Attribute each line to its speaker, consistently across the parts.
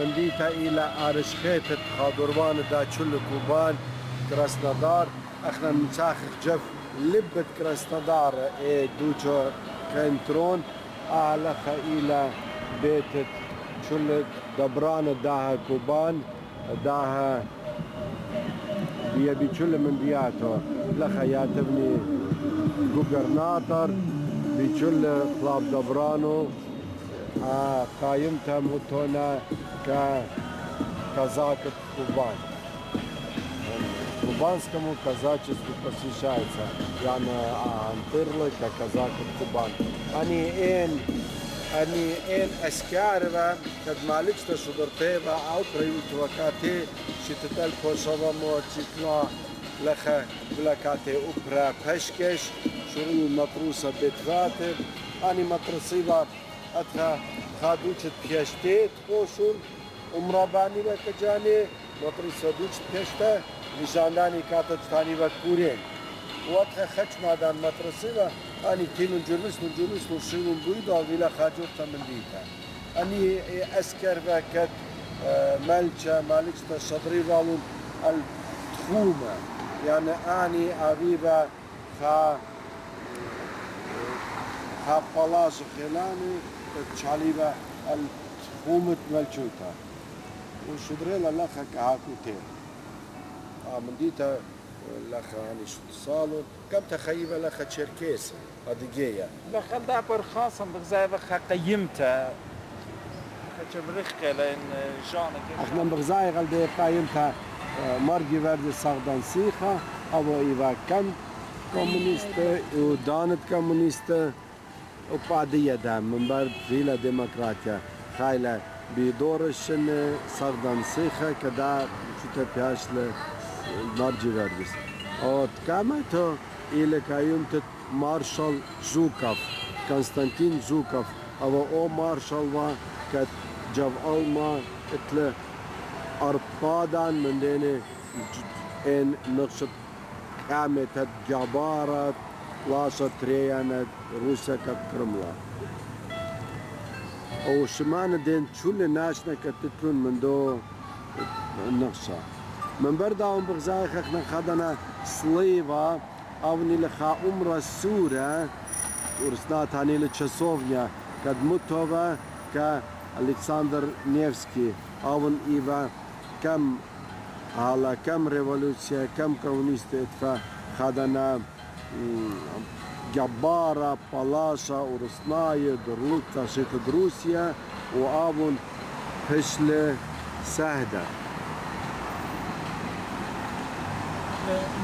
Speaker 1: منديتا إلى أرشخيت خادروان دا تشل كوبان كراسنودار احنا نساخ جف لبت كراسنودار دوچو كنترون على إلى بيت تشل دبران داها كوبان داها بيبي تشل من بياتو لخا ياتبني جوبرناتور بيتشل خلاب دبرانو قايمتها متونا казаков Кубань. Кубанскому казачеству посвящается. Яна Антырлы, как казаков Кубань. Они аскярва, kad maličta šudorteva, auprajut vakate, šitetel pošava močitla, leha vlakate upra peškeš, šuru matrusa betvate, ani matrusiva atha خادوچت پیشته خوشون عمرابانی و کجانی مطری سادوچت پیشته نشاندانی کاتت تانی و کورین وقت خچ مادان مطرسی و آنی تینون جرمس نشیون بوید و ویلا خاجور تمندیتا آنی اسکر و کت مالچتا صدری والون التخومه یعنی آنی آویبا خا پلاس خلانی تشاليبا الحكومة ملشوتا وشدريلا لخا كهاكوتين منديتا لخا يعني صالون كم تخيبا لخا تشيركيس أديجية
Speaker 2: لخا دابر خاصة بغزاي لخا قيمتا خا لأن جانا
Speaker 1: احنا بغزاي غالدي قيمتا مرجي ورد ساغدان سيخا أو إيوا كم كومونيست ودانت كومونيست وبعدية دام من بعد فيلا ديمقراطيا خايلة بيدورشن صغدان سيخة كدا شو تبياش لمارجي فيردس او تكامتو إلى كايوم مارشال زوكاف كونستانتين زوكاف او مارشال وا كت جاف ألما اتل أربادان من ديني ان نقشت خامة جبارة لاشة ريانة روسيا كرملا او شمان دين شول ناشنا كتتلون من دو النقشة من برداهم بغزاي خخنا خدنا سليفا او نلخا امرا السورة ورسنات هاني لتشاسوفنيا كد متوبة كالكسندر نيفسكي او ايفا كم على كم ريفولوسيا كم كومونيست اتفا خدنا جبارة بلاشة ورسناية درلوكتا شيت روسيا وابون هشلة سهدة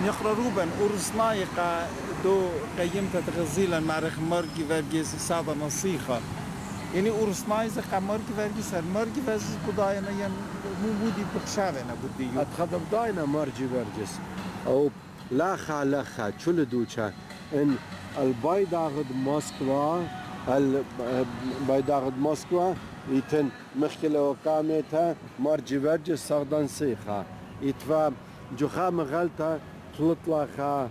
Speaker 2: نقرا روبن أورسنايقة دو قيمت تغزيلا معرخ مرقي فرقيس سادة نصيحة يعني أورسنايزة مرقي فرقيس مرقي فرقيس بداينا ين مو بودي بخشاونا بودي
Speaker 1: اتخدم داينا مرجي فرقيس او لخا شل دوچا ان البايداغد موسكوا البايداغد موسكوا يتن مخكلة وقامتها مرجي فرقيس سادة نصيحة يتفا جوخا مغلطة تلطلع خا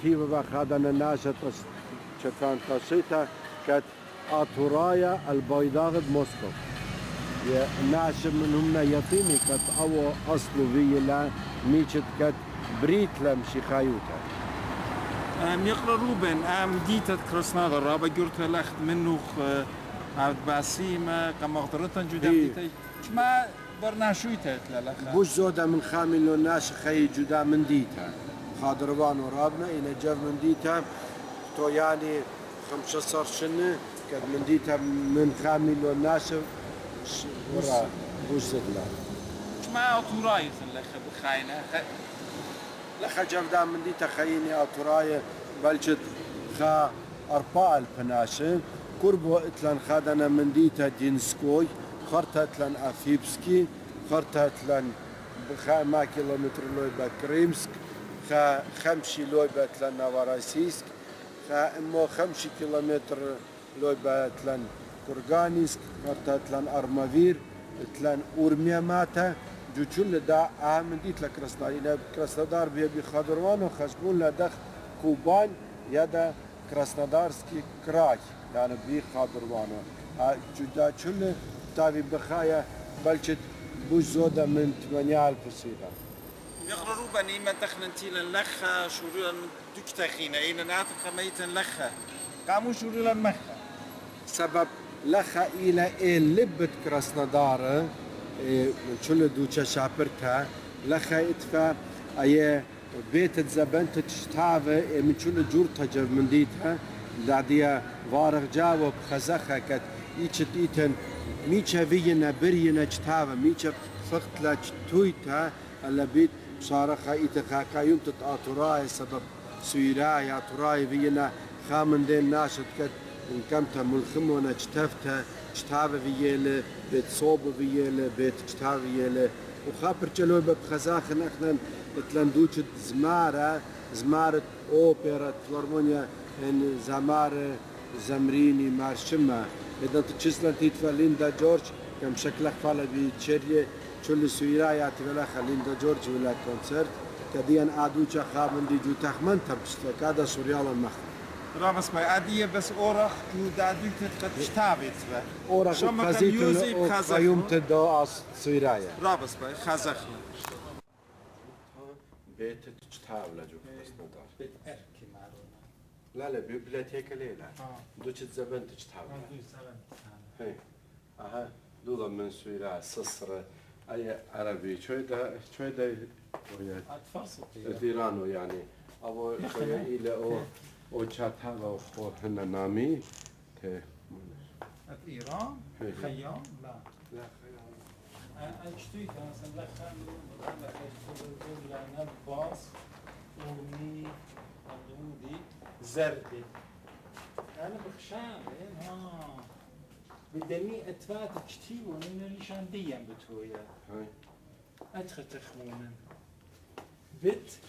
Speaker 1: تيفا خادنا ناشط شكان تشيتا كت اتورايا البيضاغد موسكو ناش منهم يطيني كت او اصلو فيلا ميشت كت بريت لمشي خايوتا
Speaker 2: يقرا روبن ديتت كرسناغ الرابع جرت لخت منه عبد باسيمة كمغدرتن جدا ديتي ما برناشويتت للخ
Speaker 1: بوش زودا من خامل ناش خي جدا من ديتا خادروان ورابنا إلى جاب من ديتا تو يعني 15 سنة كد من ديتا من خامل ناش ورا بوش زدلا
Speaker 2: ما أطورايت لخ بخاينة
Speaker 1: لخ جاب من ديتا خيني أطوراي بلجت خا أربال بناشة كربو إتلان خادنا من ديتا دينسكوي خرطتلن أفيبسكي خرطتلن ما كيلومتر لوي بكريمسك خمشي لوي بتلن نواراسيسك امو 5 كيلومتر لوي بتلن كورغانيسك خرطتلن أرمافير تلن أورميا ماتا جوچول دا أهم ديت لكرسناري كرسنادار بي خضروان وخشبون لدخ كوبان يدا كرسنادارسكي كراي يعني بي خضروان جدا چول تاوي بخايا بلشت بوش زودا من 8 بسيطة
Speaker 2: يقرا روبن إيما تخننتي للخة شوريلا دكتخينة إينا نعتق ميتا لخة قاموا شوريلا مخة
Speaker 1: سبب لخة إلى إيه لبت كراسنادار من شل دوشا شابرتها لخة إتفا أيه بيت زبنت تشتعفة من شل جورتها جاب من ديتها دادية وارغ جاوب خزخة كت إيشت إيتن ميشا فينا برينا تشتعفة ميشا فقط تويتها اللي بيت شارخة إيتخا كايوم تتآتوراي سبب سويراي آتوراي فينا خامن دين ناشد كت إن كمتا ملخمونا تشتفتها تشتعفة فيلا بيت صوبة فيلا بيت تشتعفة فيلا وخابر جلوي بخزاخ نحن تلندوشت زمارة أوبرا فلارمونيا إن زمارة زمريني مارشمة إذا تشسلن تيتفا ليندا جورج كم شكلك فالا بيتشريه شل سويرا يعطي ولا ليندا جورج ولا كونسرت كديان آدوشا خابن دي جو تخمن تبشتفا كادا سوريالا مخ
Speaker 2: رامس باي عادية بس أورخ جو دادوك تتشتابت
Speaker 1: أورخ خزيتن أو خيوم تدو أس سويرايا
Speaker 2: رامس باي خزخنا
Speaker 1: بيت تشتاولا جو كرسنادار
Speaker 2: بيت أركي معلومة
Speaker 1: لا بيبليتيكا ليلة دوش زبن تشتاولا هي اها دولا من سويرا سسرة اي عربي شوي دا
Speaker 2: أتفرصت
Speaker 1: ديرانو يعني ابو شوي الى او تشاتها او هنا نامي ته
Speaker 2: إيران خيام لا
Speaker 1: لا
Speaker 2: أشتري مثلا لخم باص أمي عندي زردة أنا بخشان ها بدني أتفات كتير وأنا ليشان ديان بتويا
Speaker 1: هاي
Speaker 2: أدخل تخمونا بت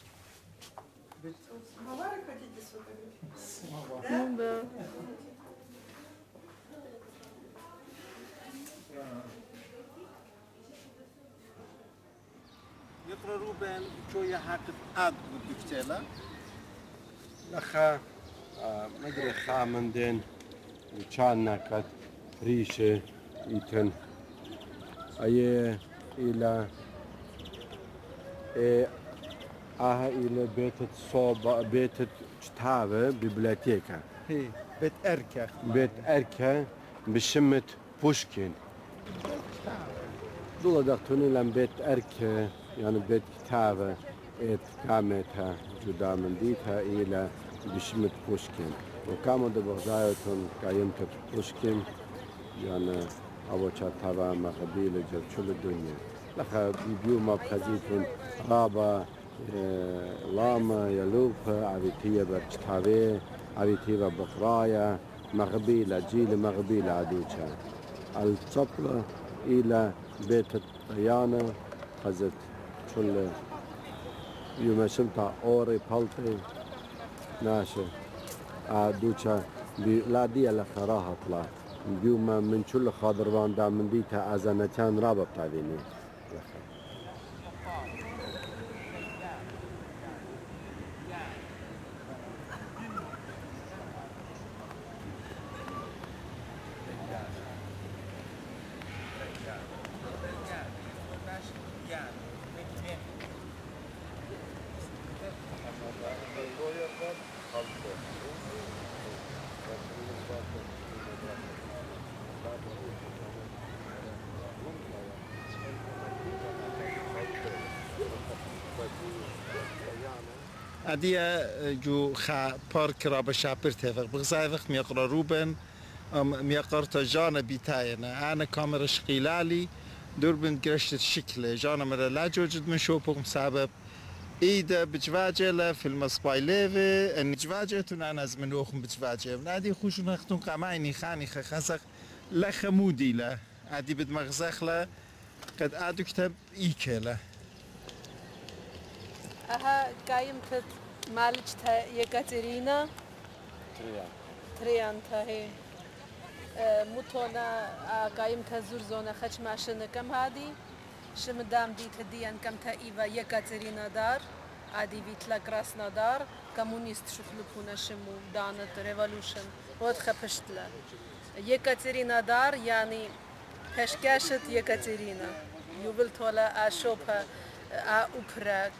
Speaker 3: مبارك جدا سوكا
Speaker 2: يقرأ روبن شوية حق عاد بالدكتالة
Speaker 1: لخا مدري خامندين وشانا كات ريشة إيتن أيه إلى إلى بيت صوب بيت كتابة ببلياتيكا
Speaker 2: هي بيت أركة
Speaker 1: بيت أركا بشمة بوشكين دولا دختوني لم بيت أركا يعني بيت كتابة إت قامتها جدا من ديتها إلى بشمة بوشكين وكامو دبغزايتون قايمة بوشكين يعني أبو تابا مقبيلة جل شل الدنيا لخا بيبيو ما بخزيتون رابا لاما يلوبا عبيتية بركتابي عبيتية بقرايا مغبيلة جيل مغبيلة عدوشا الطبلة إلى بيت الطيانة خزت شل يوم شمتا أوري بالتي ناشا عدوشا لا دي لخراها طلع بيوم من شل خاضروان دا من ديتها أزانتان رابا بتاعيني
Speaker 2: عادية جو خا بارك رابا شابر تفق بغزايفق ميقرا روبن ميقر تجانا بيتاينا أنا كاميرا شقيلالي دوربن قرشت الشكل جانا مرة لا جوجد من شوبهم سبب إيدا بجواجة في المصبايليفي إن جواجة تنانا زمنوخم بجواجة نادي خوش نختون قامعيني خاني خخزق لا خمودي لا عادي بدمغزخ لا قد أدو كتاب إيكلا
Speaker 3: أها قايمة مالجتها يكاترينا تريانتا هي متونا قايمة زورزونا خش ماشنا كم هادي شمدام دي تديان كم تايفا يكاترينا دار عادي بيتلا كراسنا دار كومونيست شخلقونا شمو دانت ريفولوشن ود خبشتلا يكاترينا دار يعني هشكاشت يكاترينا يوبلت ولا اشوبها اوبرا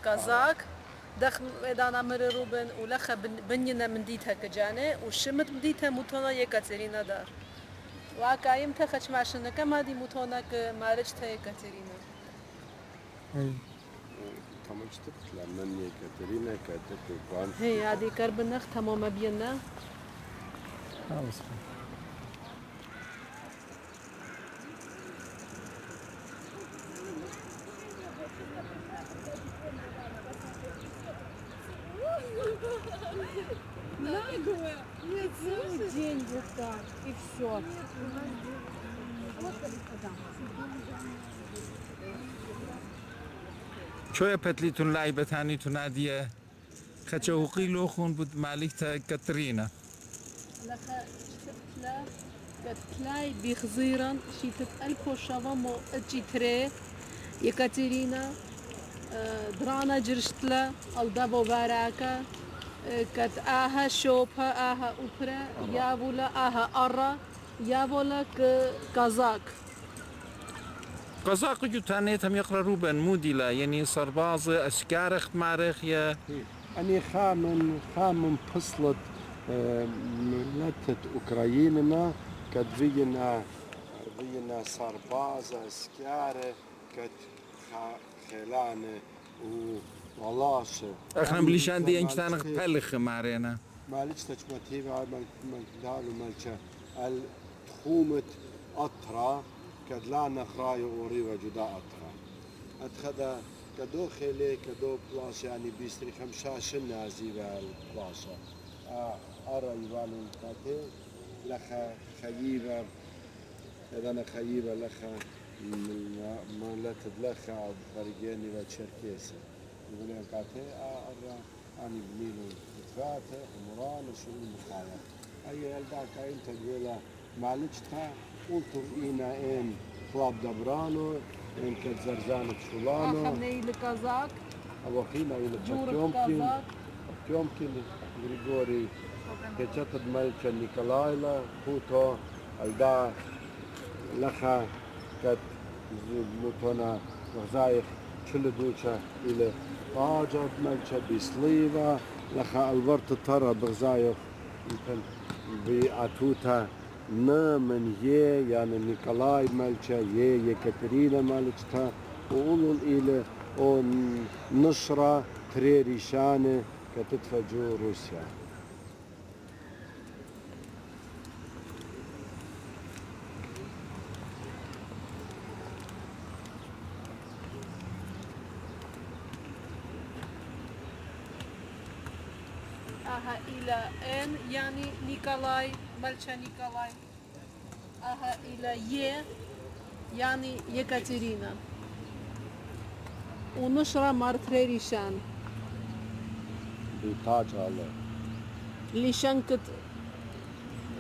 Speaker 3: كازاك دخ دانا مر روبن ولخ بنينا من ديتها كجانه وشمت ديتها متونا يكاترينا دار وقايم تخش معشنا كما دي متونا كمارجتها يكاترينا
Speaker 1: كمان شتت لمن يكاترينا كاتت وقان
Speaker 3: هي هذه كربنخ تمام بينا
Speaker 4: Нет, целый день вот так, и все.
Speaker 2: شوية بتليتون لاعبة ثاني تنادية خشوقي لوخون بود مالكتا كاترينا
Speaker 3: لخا شتلا كتلاي بخزيران شيتت ألفو شافامو أجي تري يكاترينا درانا جرشتلا أو دابو باراكا كت آها شوبها آها أوبرا يابولا آها أرا يابولا كازاك
Speaker 2: قزاق جو تانيت هم يقرأ روبن موديلا يعني صربازة أسكارخ معرخ يا
Speaker 1: أني خامن فصلت ملتت أوكرايننا كدفينا صربازة سكارة كت خلانة وولاشة
Speaker 2: احنا بليشان دي انش تانق بلخ معرينا
Speaker 1: مالش تشمتيبا مالدالو مالشا التخومة أطرا كدلانا خرايو أوريوا جدا أطرا أتخدا كدو خيلي كدو بلاش يعني بيستري خمشاشن نازيبا البلاشا أرى يبالو الكاتي لخا خيبة إذا أنا خيبة لخا مالت لخا برجاني وتشركيسي يقولون كاتي أرى أني بميلو بتفاتة عمران وشؤون بخايا أي الداك أنت تقول معلجتها قلتم إينا إن كلاب دبرانو إنك زرزانة شولانو
Speaker 3: Ахамней казак,
Speaker 1: أوخينا إلى
Speaker 3: Джуров
Speaker 1: Потёмкин
Speaker 3: казак.
Speaker 1: Потёмкин Григорий Кечатад Мальча Николайла Путо Алда Лаха Кат Мутона Вазаев Чуледуча إلى Паджад Мальча Бислива Лаха Алберт Тара Бغزايف يمكن بأتوتا من يعني نيكولاي مالشا يكاترينا مالشتا وقولوا إلى نشرة تريريشانة كتدفجوا روسيا.
Speaker 3: Aha إلى N يعني نيكولاي مالشا نيكولاي. Aha إلى ي يعني يكاترينا. ونشرة مارتريريشان.
Speaker 1: بتاج الله.
Speaker 3: لشنكة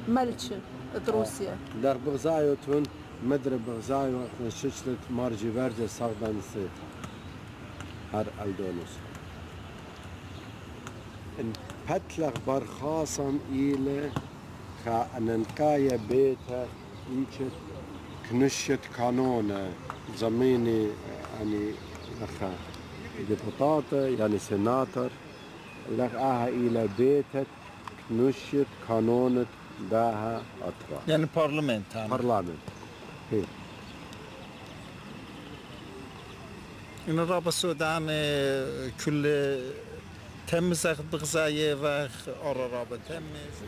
Speaker 3: ملشة روسيا.
Speaker 1: در بغزايوتون مدر بغزايو ششلت مارجي فيرجي صغدان سيت. هر الدونس. ان بتلغ برخاصا إلى خاننكايا بيتا إيشت كنشت قانون زميني يعني لخا ديبوتاتا يعني سيناتر لغاها إلى بيتت كنشت قانون داها أطرا
Speaker 2: يعني بارلمنت
Speaker 1: برلمان هي
Speaker 2: إن الرابع السودان كل تمز بغزاية وخ أرى رابع تمز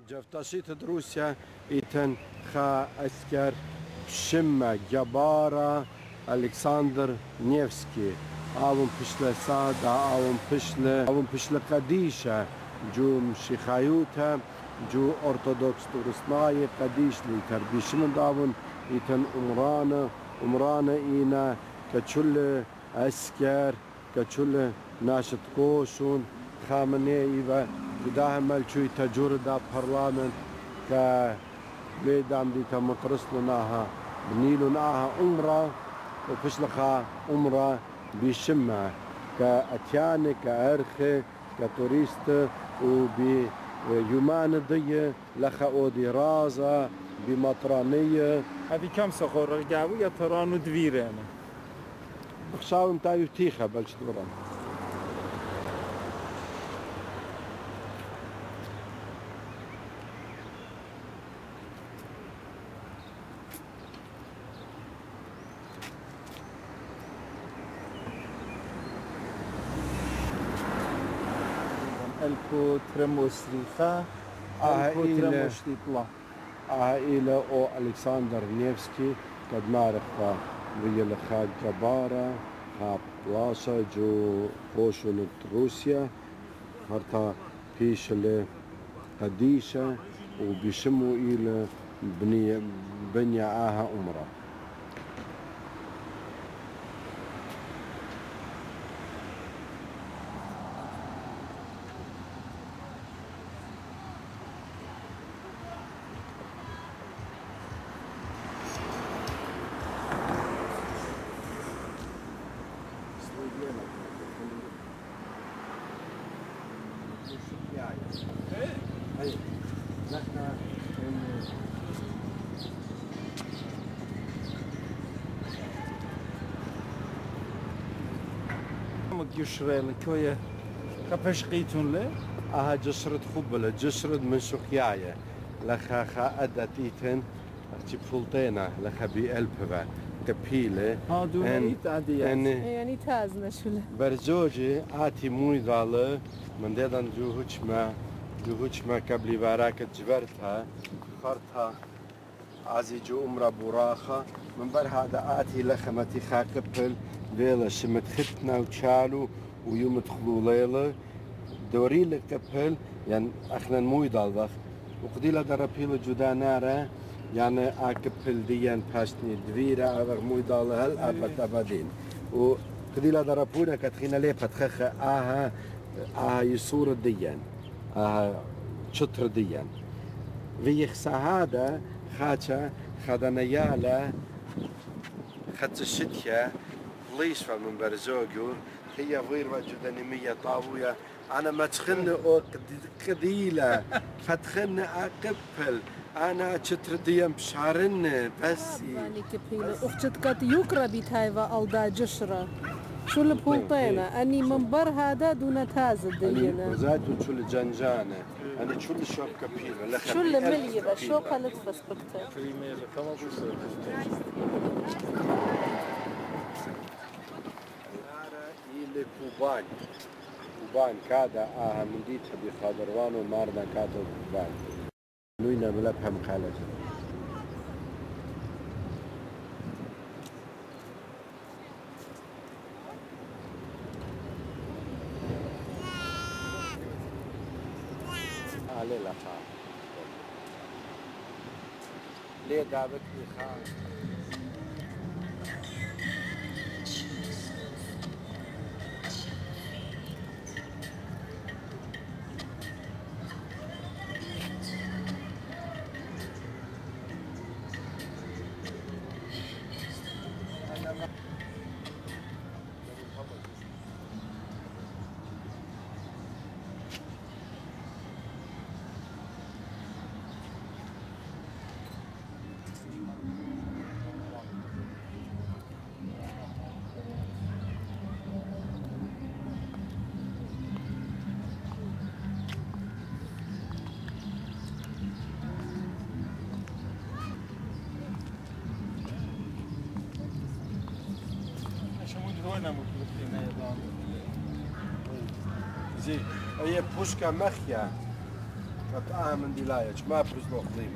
Speaker 1: جفتاشيت روسيا إيتن خا أسكر شمة جبارة ألكسندر نيفسكي أوم بشلة سادة أوم بشلة قديشة جو مشيخايوتا جو أرثوذكس تورسناي قديش لي تربيشن داون إيتن أمرانا إينا كتشل أسكر كتشل ناشط كوشون خامنئي إيوه بداها ملشوي تجور دا برلمان كا بيدام دي تمقرسلناها بنيلناها أمرا وفشلخا أمرا بشمة كأتياني كأرخي كتوريست وبي يومان ضية لخا أودي رازا بمطرانية
Speaker 2: هذه كم صخور الجاوي يا ترانو دويرة
Speaker 1: بخشاو متايو تيخا بلش دوران
Speaker 2: الكو ترموسريخا الكو ترموشتيطلا
Speaker 1: عائلة أو ألكسندر نيفسكي قد معرفة ويلخا جبارة ها بلاشا جو بوشونت روسيا هرتا بيشلة قديشة وبيشموا إلى بنيا آها أمرا
Speaker 2: مجشرة لكوية كفش قيتون له
Speaker 1: أها جسرت خبلة جسرت من سقياية لخا خا أدتيتن أختي بفلطينة لخا بألبها كبيلة
Speaker 2: ها دون إيت عادية
Speaker 3: يعني تازنا شوله
Speaker 1: برزوجي آتي موي دالة من ديدان جوهوچما قبلي باراك جبرتها خرتها عزي جو أمرا براخة من بر هذا آتي لخمتي خاقبل فيلا شمت ختنا وتشالو ويوم تخلو ليلة دوري لقبل يعني احنا موي دالبخ وقديلا دربيل جدا نارا يعني اكبل ديان باشني دويرا اوغ موي دال هل ابد ابدين وقديلا دربونا كتخينا لي فتخخ اها يصور ديان اها شطر ديان ويخ هذا خاتشا خدنيالا خدت الشتيا ليش فمن برزوجور هي غير وجودني مية طاوية أنا ما تخن قديلة فتخن أقبل أنا تشترديم بشعرن بس
Speaker 3: يعني كبيلة أختك كات يكرا بيتهايفا ألدا جشرة شو اللي بولطينا أني منبر هذا دون تازة
Speaker 1: أنا
Speaker 3: دلينا
Speaker 1: وزاد شو الجنجانة أنا شو اللي شوب كبيلة
Speaker 3: شو اللي مليبة شو قالت فسبكتها
Speaker 1: إلى كوبان كادا من ديتها بخضروان ومارنا كادا كوبان نوينا ملبهم خالد عليه لا ليه دابت خان زي هي بوشكا مخيا قطعها من دلايج ما برزلو خليم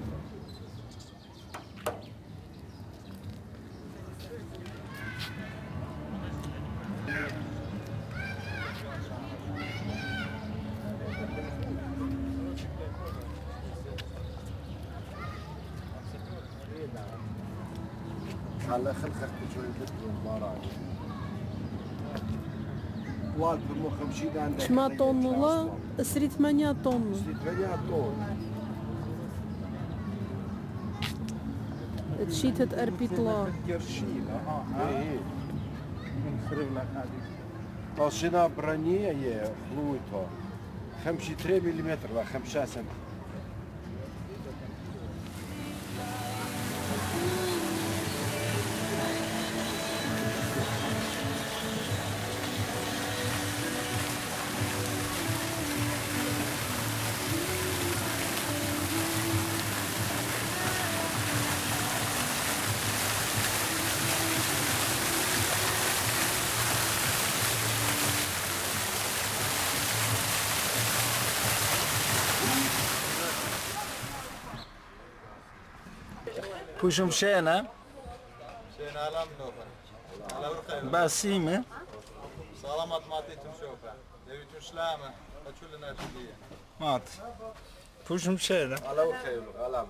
Speaker 1: على خلخك بشوي بدو مارات طوال بمو 50 عندك
Speaker 3: شما طن لا سري 8 طن
Speaker 1: 8 طن
Speaker 3: تشيتت أربيطلا
Speaker 2: قرشيلة
Speaker 1: ايه
Speaker 2: من خربلة هذه
Speaker 1: طاشنا برانية هي خلويتها 53 ملم لا 5 سم
Speaker 2: پوشم مشينا
Speaker 5: شينا على منوفا على ورقة
Speaker 2: باسيمة
Speaker 5: سلامات ماتيتم شوفا ديوتم سلامة هتشو لنا شدية
Speaker 2: مات پوشم مشينا
Speaker 1: على وخيل غلام